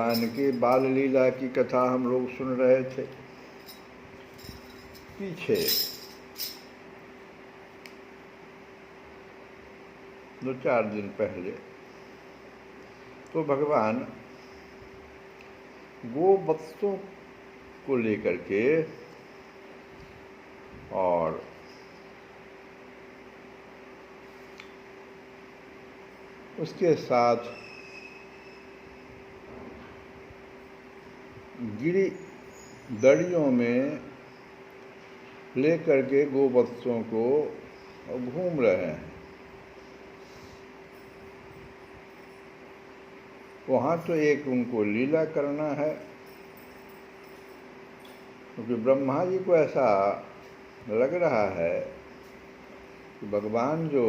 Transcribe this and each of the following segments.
भगवान के बाल लीला की कथा हम लोग सुन रहे थे पीछे 2-4 दिन पहले। तो भगवान गोवत्सों को लेकर के और उसके साथ गिरी दड़ियों में लेकर के गोवत्सों को घूम रहे हैं। वहाँ तो एक उनको लीला करना है, क्योंकि ब्रह्मा जी को ऐसा लग रहा है कि भगवान जो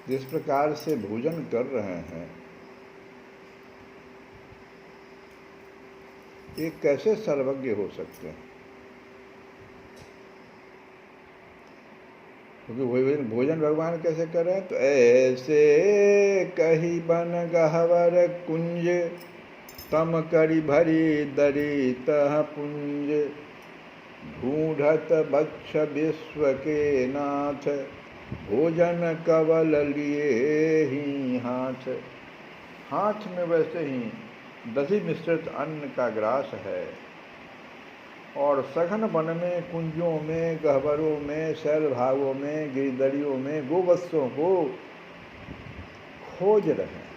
जिस प्रकार से भोजन कर रहे हैं ये कैसे सर्वज्ञ हो सकते हैं, क्योंकि भोजन भगवान कैसे कर रहे हैं। तो ऐसे कही बन गहवर कुंज तम करी भरी दरी तह पुंज ढूंढत बच्छ विश्व के नाथ भोजन कवल लिए ही हाथ। हाथ में वैसे ही दधि मिश्रित अन्न का ग्रास है और सघन वन में, कुंजों में, गहवरों में, शैल भागों में, गिरिदड़ियों में गोवत्सों को खोज रहे हैं।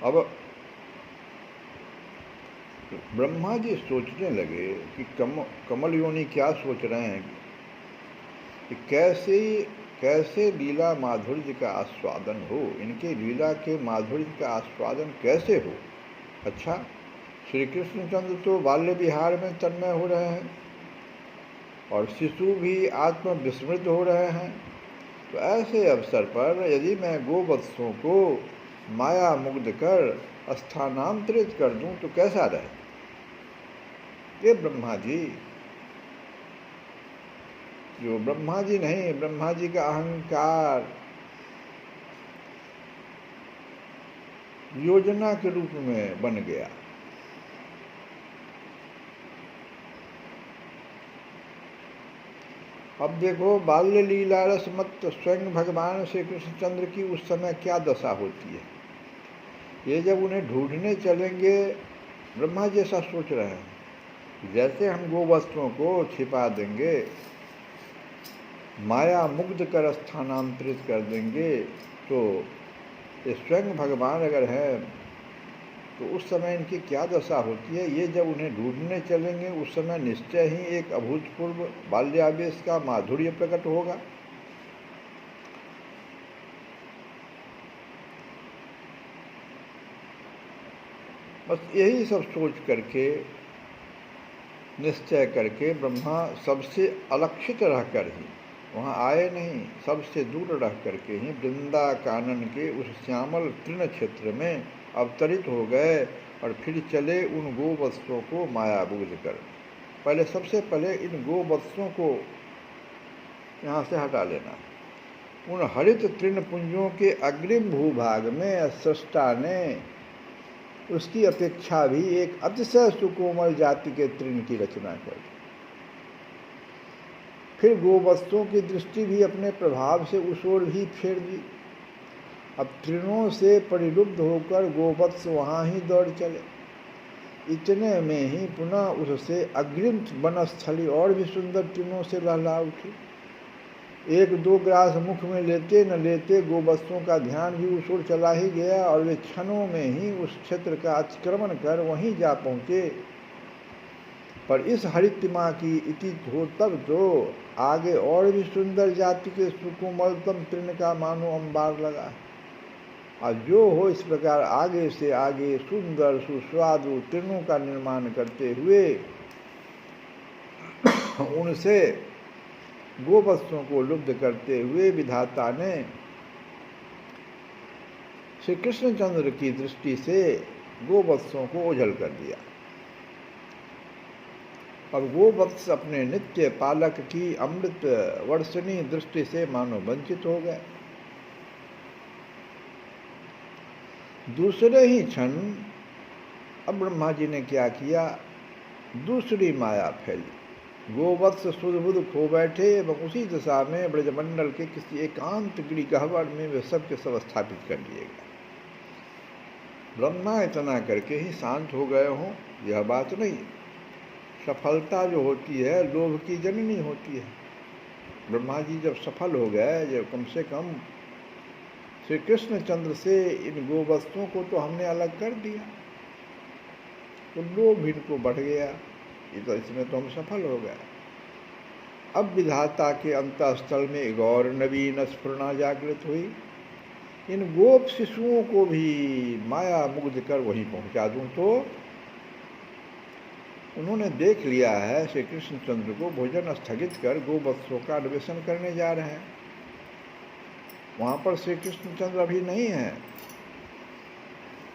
अब ब्रह्मा जी सोचने लगे कि कमल योनि क्या सोच रहे हैं कि कैसे लीला माधुर्य का आस्वादन हो, इनके लीला के माधुर्य का आस्वादन कैसे हो। अच्छा, श्री कृष्णचंद्र तो बाल्य विहार में तन्मय हो रहे हैं और शिशु भी आत्म विस्मृत हो रहे हैं। तो ऐसे अवसर पर यदि मैं गोवत्सों को माया मुग्ध कर स्थानांतरित कर दूं तो कैसा रहे। ये ब्रह्मा जी, जो ब्रह्मा जी नहीं, ब्रह्मा जी का अहंकार योजना के रूप में बन गया। अब देखो, बाल्य लीला रस मत स्वयं भगवान श्री कृष्णचंद्र की उस समय क्या दशा होती है। ये जब उन्हें ढूंढने चलेंगे, ब्रह्मा जी ऐसा सोच रहे हैं, जैसे हम गोवत्सों को छिपा देंगे, माया मुग्ध कर स्थानांतरित कर देंगे, तो ये स्वयं भगवान अगर है तो उस समय इनकी क्या दशा होती है। ये जब उन्हें ढूंढने चलेंगे उस समय निश्चय ही एक अभूतपूर्व बाल्यावेश का माधुर्य प्रकट होगा। बस यही सब सोच करके, निश्चय करके ब्रह्मा सबसे अलक्षित रहकर ही वहाँ आए नहीं, सबसे दूर रह करके ही वृंदा कानन के उस श्यामल तृण क्षेत्र में अवतरित हो गए और फिर चले उन गोवत्सों को मायाबूझ कर। सबसे पहले इन गोवत्सों को यहाँ से हटा लेना। उन हरित तृण पुंजों के अग्रिम भूभाग में सृष्टा ने उसकी अपेक्षा भी एक अतिशय सुकोमल जाति के तृण की रचना कर दी। फिर गोवत्सों की दृष्टि भी अपने प्रभाव से उस ओर ही फेर दी। अब तृणों से परिलुब्ध होकर गोवत्स वहाँ ही दौड़ चले। इतने में ही पुनः उससे अग्रिम वनस्थली और भी सुंदर तृणों से लहला उठी। 1-2 ग्रास मुख में लेते न लेते गोवत्सों का ध्यान भी उस ओर चला ही गया और वे क्षणों में ही उस क्षेत्र का अतिक्रमण कर वहीं जा पहुँचे। पर इस हरितिमा की इति हो तब तो आगे और भी सुंदर जाति के सुकोमलतम तृण का मानो अंबार लगा। और जो हो इस प्रकार आगे से आगे सुंदर सुस्वादु तृणों का निर्माण करते हुए उनसे गोवत्सों को लुब्ध करते हुए विधाता ने श्री कृष्णचंद्र की दृष्टि से गोवत्सों को ओझल कर दिया। अब गोवत्स अपने नित्य पालक की अमृत वर्षणी दृष्टि से मानो वंचित हो गए। दूसरे ही क्षण अब ब्रह्मा जी ने क्या किया, दूसरी माया फैली। गोवत्स सुध-बुध खो बैठे एवं उसी दशा में ब्रजमंडल के किसी एकांत गिरि गह्वर में वे सब के सब स्थापित कर दिए गए। ब्रह्मा इतना करके ही शांत हो गए हों, यह बात नहीं। सफलता जो होती है लोभ की जननी होती है। ब्रह्मा जी जब सफल हो गए, जब कम से कम श्री कृष्णचंद्र से इन गोवत्सों को तो हमने अलग कर दिया, तो लोभ इनको बढ़ गया, इसमें तो हम सफल हो गए। अब विधाता के अंतःस्थल में एक और नवीन स्फुरना जागृत हुई, इन गोप शिशुओं को भी माया मुग्ध कर वहीं पहुंचा दूं। तो उन्होंने देख लिया है श्री कृष्णचंद्र को भोजन स्थगित कर गोवत्सों का अन्वेषण करने जा रहे हैं। वहां पर श्री कृष्णचंद्र अभी नहीं है,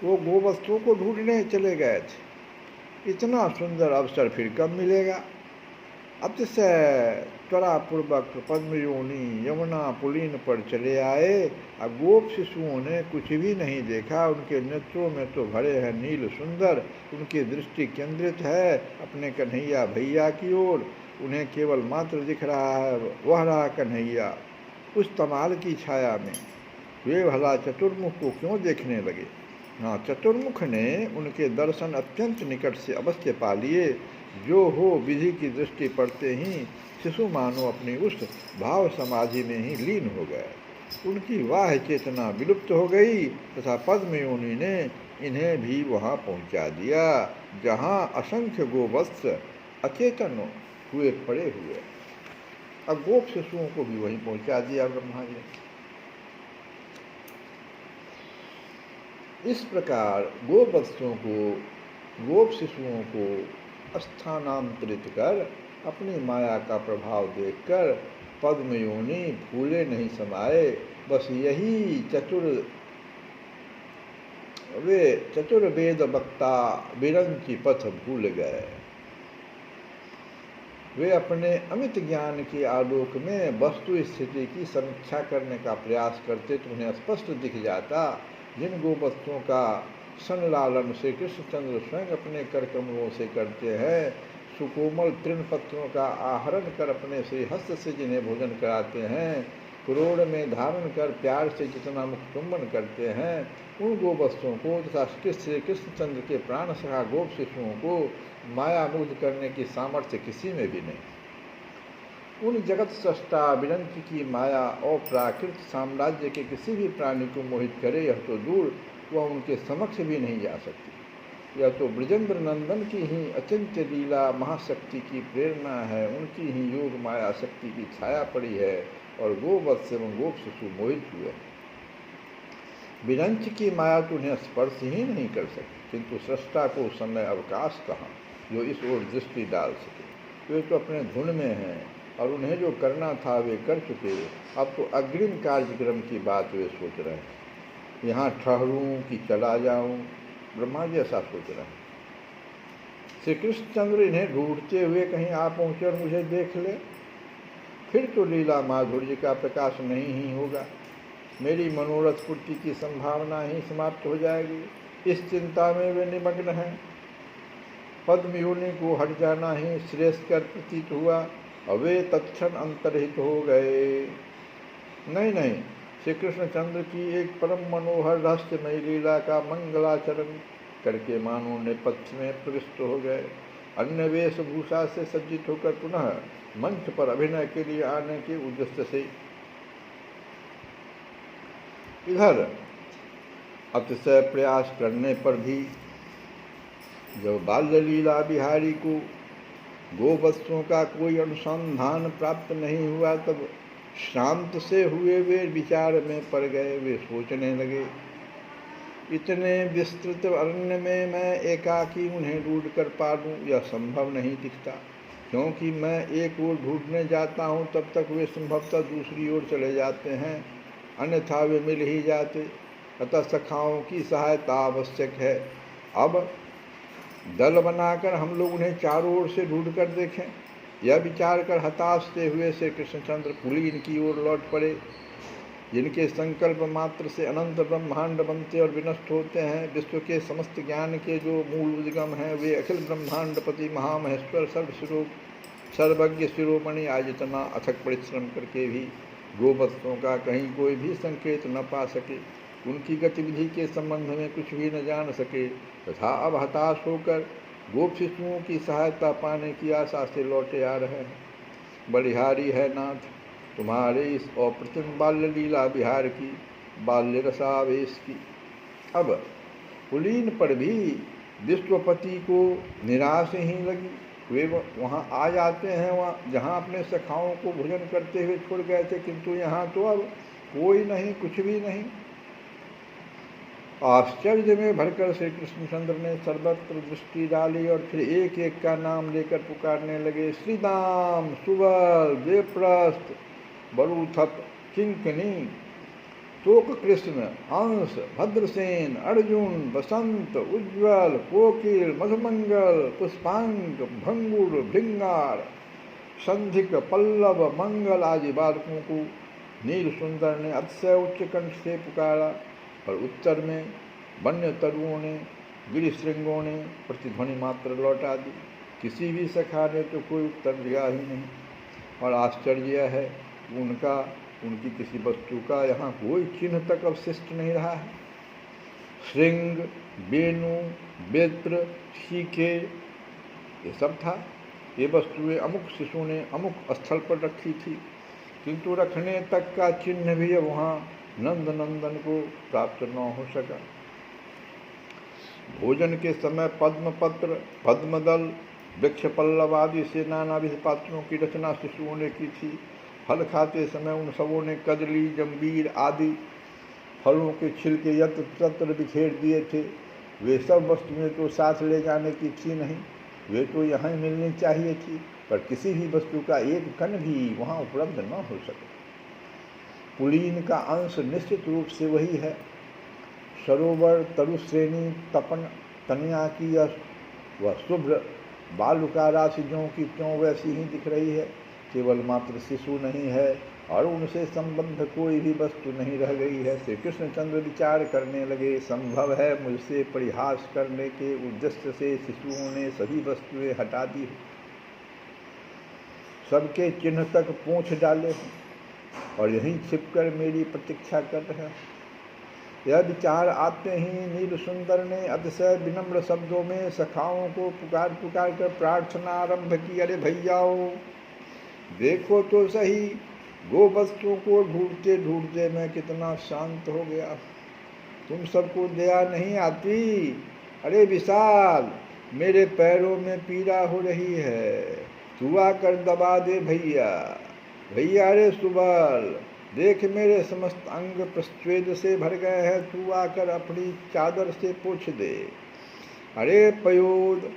वो गोवत्सों को ढूंढने चले गए थे। इतना सुंदर अवसर फिर कब मिलेगा। अतिशय त्वरापूर्वक पद्मयोनि यमुना पुलीन पर चले आए। अब गोप शिशुओं ने कुछ भी नहीं देखा, उनके नेत्रों में तो भरे हैं नील सुंदर, उनकी दृष्टि केंद्रित है अपने कन्हैया भैया की ओर। उन्हें केवल मात्र दिख रहा है वह रहा कन्हैया। उस तमाल की छाया में वे भला चतुर्मुख को क्यों देखने लगे। हाँ, चतुर्मुख ने उनके दर्शन अत्यंत निकट से अवश्य पा लिए। जो हो विधि की दृष्टि पड़ते ही शिशु मानो अपनी उस भाव समाधि में ही लीन हो गए। उनकी वाह चेतना विलुप्त हो गई तथा पद्मयोनि ने इन्हें भी वहाँ पहुँचा दिया जहाँ असंख्य गोवत्स अचेतन हुए पड़े हुए। अब गोप शिशुओं को भी वहीं पहुँचा दिया ब्रह्मा जी। इस प्रकार गोवत्सों को, गोप शिशुओं को स्थानांतरित कर अपनी माया का प्रभाव देखकर पद्मयोनि भूले नहीं समाये। बस यही चतुर्वेद वक्ता विरंची पथ भूल गए। वे अपने अमित ज्ञान के आलोक में वस्तु स्थिति की समीक्षा करने का प्रयास करते तो उन्हें स्पष्ट दिख जाता जिन गोवत्सों का संलालन श्री कृष्णचंद्र स्वयं अपने कर कमलों से करते हैं, सुकोमल तृण पत्रों का आहरण कर अपने श्री हस्त से जिन्हें भोजन कराते हैं, क्रोड़ में धारण कर प्यार से जितना मुख चुंबन करते हैं, उन गोवत्सों को तथा श्री कृष्णचंद्र के प्राण सखा गोप शिशुओं को माया मुग्ध करने की सामर्थ्य किसी में भी नहीं। उन जगत सृष्टा विरंची की माया और प्राकृत साम्राज्य के किसी भी प्राणी को मोहित करे यह तो दूर, वह उनके समक्ष भी नहीं जा सकती। यह तो ब्रजेंद्र नंदन की ही अचिंत्य लीला महाशक्ति की प्रेरणा है, उनकी ही योग माया शक्ति की छाया पड़ी है और गोवत्स एवं गोप शिशु मोहित हुए। विरंच की माया तो उन्हें स्पर्श ही नहीं कर सकती, किंतु सृष्टा को समय अवकाश कहाँ जो इस ओर दृष्टि डाल सके। वे तो अपने धुन में हैं और उन्हें जो करना था वे कर चुके। अब तो अग्रिम कार्यक्रम की बात वे सोच रहे हैं, यहाँ ठहरूं कि चला जाऊं। ब्रह्मा जी ऐसा सोच रहे हैं। श्री कृष्णचंद्र इन्हें ढूंढते हुए कहीं आ पहुँचे और मुझे देख ले, फिर तो लीला माधुर्य का प्रकाश नहीं ही होगा, मेरी मनोरथ पूर्ति की संभावना ही समाप्त हो जाएगी। इस चिंता में वे निमग्न हैं। पद्मयोनि को हट जाना ही श्रेष्ठकर प्रतीत हुआ और वे तत्क्षण अंतर्हित हो गए। नहीं, श्री कृष्णचंद्र की एक परम मनोहर रहस्यमयी लीला का मंगलाचरण करके मानो नेपथ्य में प्रविष्ट हो गए। अन्य वेशभूषा से सज्जित होकर पुनः मंच पर अभिनय के लिए आने के उद्देश्य से इधर अतिशय प्रयास करने पर भी जब बाल्य लीला बिहारी को गोवत्सों का कोई अनुसंधान प्राप्त नहीं हुआ तब शांत से हुए वे विचार में पड़ गए। वे सोचने लगे, इतने विस्तृत अरण्य में मैं एकाकी उन्हें ढूंढ कर पा लूं यह संभव नहीं दिखता, क्योंकि मैं एक ओर ढूंढने जाता हूं तब तक वे संभवतः दूसरी ओर चले जाते हैं, अन्यथा वे मिल ही जाते। अतः सखाओं की सहायता आवश्यक है। अब दल बनाकर हम लोग उन्हें चारों ओर से ढूंढ कर देखें। यह विचार कर हताश से हुए श्री कृष्णचंद्र पुलीन की ओर लौट पड़े, जिनके संकल्प मात्र से अनंत ब्रह्मांड बनते और विनष्ट होते हैं। विश्व के समस्त ज्ञान के जो मूल उद्गम हैं, वे अखिल ब्रह्मांडपति महामहेश्वर सर्वज्ञ शिरोमणि आज इतना अथक परिश्रम करके भी गोवत्सों का कहीं कोई भी संकेत न पा सके, उनकी गतिविधि के संबंध में कुछ भी न जान सके तथा अब हताश होकर गोप शिशुओं की सहायता पाने की आशा से लौटे आ रहे हैं। बलिहारी है नाथ तुम्हारे इस अप्रतिम बाल्य लीला विहार की, बाल्य रसावेश की। अब कुलीन पर भी विश्वपति को निराश ही लगी। वे वहाँ आ जाते हैं, वहाँ जहाँ अपने सखाओं को भोजन करते हुए छोड़ गए थे, किंतु यहाँ तो अब कोई नहीं, कुछ भी नहीं। आश्चर्य में भरकर श्री कृष्णचंद्र ने सर्वत्र दृष्टि डाली और फिर एक एक का नाम लेकर पुकारने लगे। श्रीदाम, सुबल, देवप्रस्थ, बरूथप, किंकनी, तोक कृष्ण, अंश, भद्रसेन, अर्जुन, बसंत, उज्ज्वल, कोकिल, मधुमंगल, पुष्पांग, भंगुर, भृंगार, संधिक, पल्लव, मंगल आदि बालकों को नील सुंदर ने अतिशय उच्च कंठ से पुकारा और उत्तर में वन्य तरुओं ने, गिरिशृंगों ने प्रतिध्वनि मात्र लौटा दी। किसी भी सखा ने तो कोई उत्तर दिया ही नहीं। और आश्चर्य है उनकी किसी वस्तु का यहाँ कोई चिन्ह तक अवशिष्ट नहीं रहा है। श्रृंग, वेणु, बेत्र, शीखे ये सब था। ये वस्तुएं अमुक शिशु ने अमुक स्थल पर रखी थी, किंतु रखने तक का चिन्ह भी वहाँ नंद नंदन को प्राप्त न हो सका। भोजन के समय पद्मपत्र, पद्मदल, वृक्ष पल्लव आदि से नानाविध पात्रों की रचना शिशुओं ने की थी। फल खाते समय उन सबों ने कदली, जंबीर आदि फलों के छिलके यत्र तत्र बिखेर दिए थे। वे सब वस्तुएं तो साथ ले जाने की थी नहीं, वे तो यहाँ मिलनी चाहिए थी, पर किसी भी वस्तु का एक कण भी वहाँ उपलब्ध न हो सके। पुलीन का अंश निश्चित रूप से वही है। सरोवर, तरुश्रेणी, तपन, तनिया की वह शुभ्र बालुका राशि ज्यों की त्यों वैसी ही दिख रही है। केवल मात्र शिशु नहीं है और उनसे संबद्ध कोई भी वस्तु नहीं रह गई है। श्री कृष्णचंद्र विचार करने लगे, संभव है मुझसे परिहास करने के उद्देश्य से शिशुओं ने सभी वस्तुएं हटा दी, सबके चिन्ह तक पूंछ डाले और यहीं छिपकर मेरी प्रतीक्षा कर रहे हैं। यह विचार आते ही नील सुंदर ने अतिशय विनम्र शब्दों में सखाओं को पुकार कर प्रार्थना आरंभ की। अरे भैयाओ, देखो तो सही, गोवत्सों को ढूंढते ढूंढते मैं कितना शांत हो गया। तुम सबको दया नहीं आती? अरे विशाल, मेरे पैरों में पीड़ा हो रही है, तू आकर दबा दे भैया। भैया रे सुबल, देख मेरे समस्त अंग प्रस्वेद से भर गए हैं, तू आकर अपनी चादर से पोंछ दे। अरे पयोद,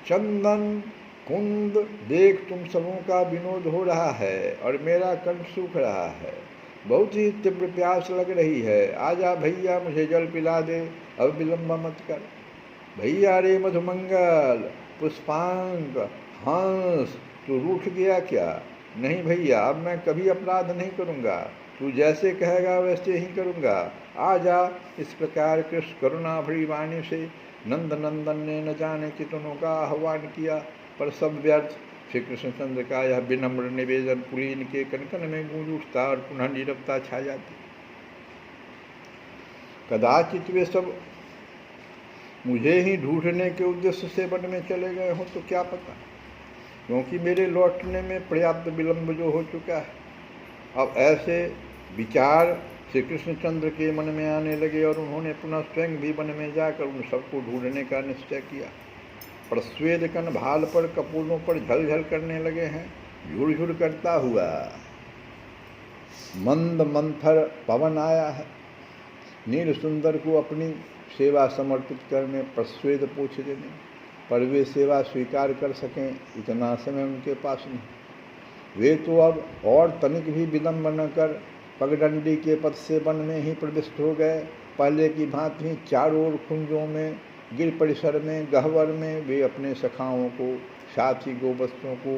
चंदन, कुंद, देख तुम सबों का विनोद हो रहा है और मेरा कंठ सूख रहा है, बहुत ही तीव्र प्यास लग रही है। आजा भैया, मुझे जल पिला दे, अब विलंब मत कर। भैया रे मधुमंगल, पुष्पांग, हंस, तू रूठ गया क्या? नहीं भैया, अब मैं कभी अपराध नहीं करूँगा, तू जैसे कहेगा वैसे ही करूँगा। आजा। इस प्रकार कृष्ण करुणा भरी वाणी से नंद नंदन ने न जाने कितनों का आह्वान किया, पर सब व्यर्थ। श्री कृष्णचंद्र का यह विनम्र निवेदन पुलीन के कनकन में गूंज उठता और पुनः नीरवता छा जाती। कदाचित वे सब मुझे ही ढूंढने के उद्देश्य से वन में चले गए हों तो क्या पता, क्योंकि मेरे लौटने में पर्याप्त विलंब जो हो चुका है। अब ऐसे विचार श्री कृष्णचंद्र के मन में आने लगे और उन्होंने पुनः स्वयं भी वन में जाकर उन सबको ढूंढने का निश्चय किया। प्रस्वेद कण भाल पर कपूरों पर झलझल करने लगे हैं। झुरझुर करता हुआ मंद मंथर पवन आया है। नील सुंदर को अपनी सेवा समर्पित करने, प्रस्वेद पूछ देने, पर वे सेवा स्वीकार कर सकें इतना समय उनके पास नहीं। वे तो अब और तनिक भी विलंब न कर पगडंडी के पथ से वन में ही प्रविष्ट हो गए। पहले की भांति चारों ओर कुंजों में गिर परिसर में गह्वर में वे अपने सखाओं को, साथी गोवत्सों को,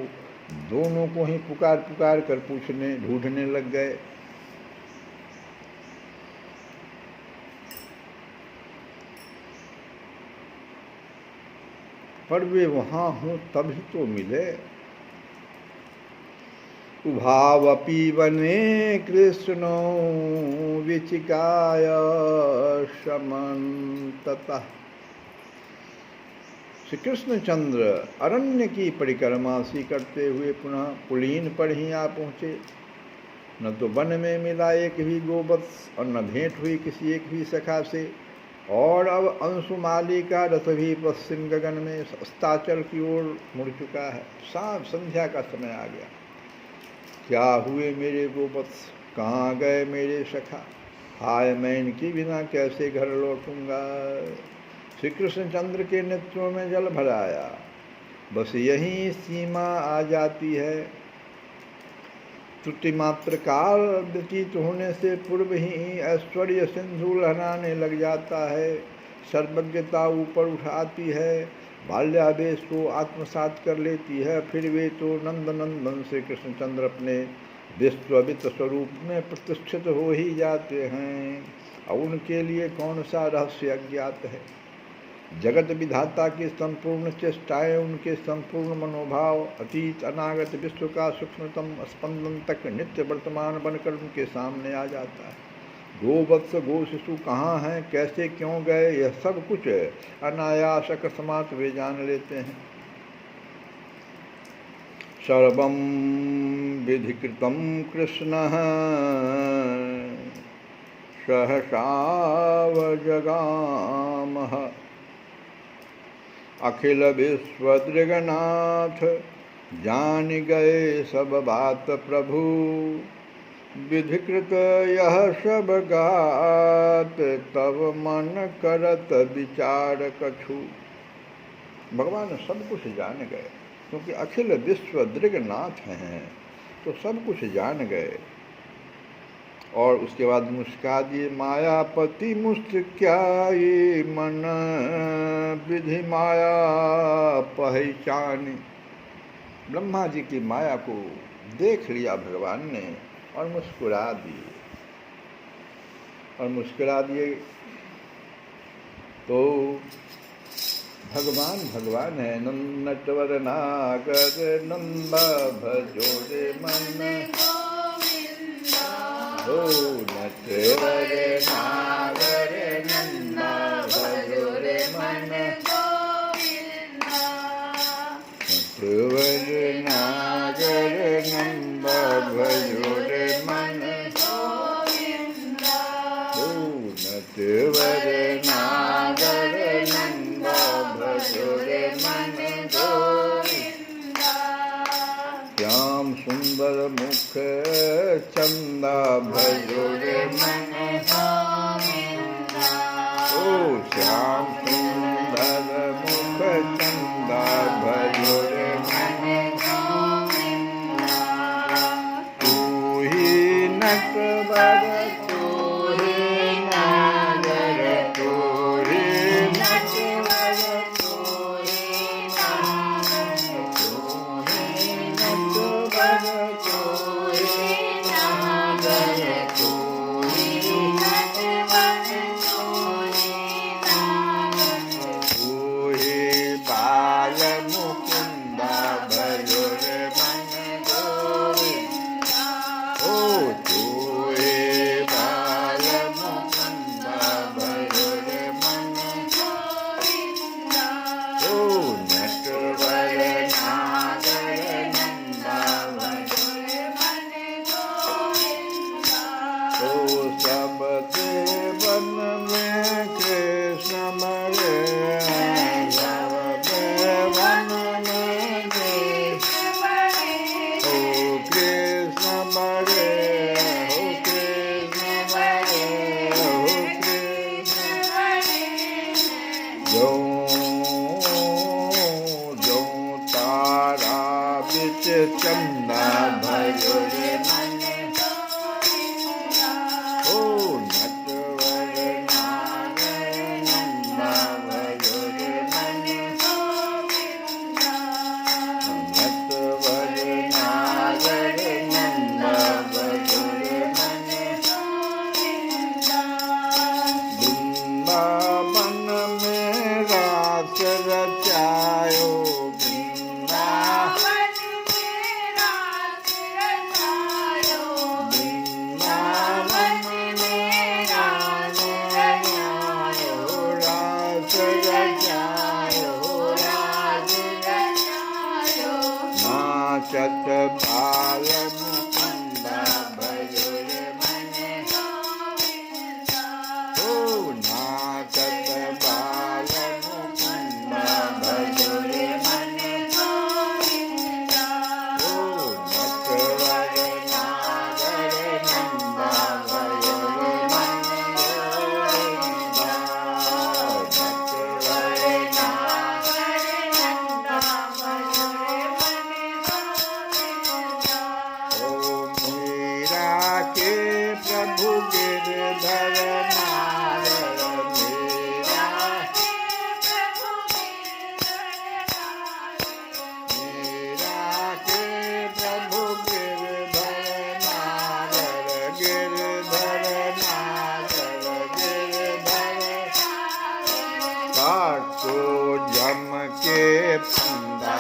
दोनों को ही पुकार पुकार कर पूछने ढूंढने लग गए। पर वे वहां हों तभी तो मिले। उभावपि वने कृष्णो विचिकाय समन्ततः। श्री कृष्णचंद्र अरण्य की परिक्रमा सी करते हुए पुनः पुलीन पर ही आ पहुँचे। न तो वन में मिला एक भी गोवत्स और न भेंट हुई किसी एक भी सखा से। और अब अंशुमाली का रथ भी पश्चिम गगन में अस्ताचल की ओर मुड़ चुका है। शाम संध्या का समय आ गया। क्या हुए मेरे गोवत्स, कहाँ गए मेरे सखा, हाय मैं इनके बिना कैसे घर लौटूंगा। श्री कृष्णचंद्र के नेत्रों में जल भर आया। बस यही सीमा आ जाती है। त्रुटि मात्र काल व्यतीत होने से पूर्व ही ऐश्वर्य सिंधु लहराने लग जाता है। सर्वज्ञता ऊपर उठाती है, बाल्यावेश को आत्मसात कर लेती है। फिर वे तो नंदनंदन श्री कृष्णचंद्र अपने विश्ववित स्वरूप में प्रतिष्ठित हो ही जाते हैं। और उनके लिए कौन सा रहस्य अज्ञात है। जगत विधाता की संपूर्ण चेष्टाएं, उनके संपूर्ण मनोभाव अतीत अनागत विश्व का सूक्ष्मतम स्पंदन तक नित्य वर्तमान बनकर उनके सामने आ जाता है। गोवत्स गो शिशु कहाँ हैं, कैसे क्यों गए, यह सब कुछ अनायास अकस्मात वे जान लेते हैं। सर्वं विधिकृतं कृष्णः सहसावजगामः। अखिल विश्वदृगनाथ जान गए सब बात प्रभु। विधिकृत यह सब गात तब मन करत विचार कछु। भगवान सब कुछ जान गए, क्योंकि अखिल विश्व दृगनाथ हैं तो सब कुछ जान गए। और उसके बाद मुस्का दिए, मायापति मुस्काए मन विधि माया पहचाने। ब्रह्मा जी की माया को देख लिया भगवान ने और मुस्कुरा दिए। और मुस्कुरा दिए तो भगवान भगवान है। नटवर नागर नंदा भजोरे मन हो। नटवर नागर नंदा भजोरे मन नटवर नागर नंदा भजोरे मन हो। नटवर नागर नंदा भजोरे मन श्याम सुंदर मुख चंदा भजोरे मन ओ। श्याम सुंदर मुख चंदा भजोरे मन। तू ही नटवर तू ही नागर तू ही नटवर तू ही नागर तू ही नटवर तू ही नागर तू ही नटवर तू ही नागर तू ही बाल मुकुंदा भजोरे मन गोविंदा ओ। तू ही बाल मुकुंदा भजोरे मन गोविंदा ओ। नटवर नागर नंदा भजोरे मन गोविंदा ओ। सब देवन में कृष्ण मरे, सब देवन में कृष्ण मरे ओ। कृष्ण मरे हो, कृष्ण मरे हो, कृष्ण मरे। जो जो तारा बिच चंदा भजोरे मन ओ। नटवर नागर नंदा भजोरे रास रचायो वृंदावन में रास रचायो वृंदावन में रास रचायो रास रचायो रास रचायो नाचत बाल मुकुंदा भजोर मन गोविंदा ओ नाचत बाल मुकुंदा भजोर मन गोविंदा ओ नटवर नागर नंदा भजोर मन गोविंदा नटवर नागर नंदा भजोर मन गोविंदा ओ मीरा के प्रभु गिरधर नागर मीरा के प्रभु गिरधर मीरा के प्रभु गिरधर काटो जम के फंदा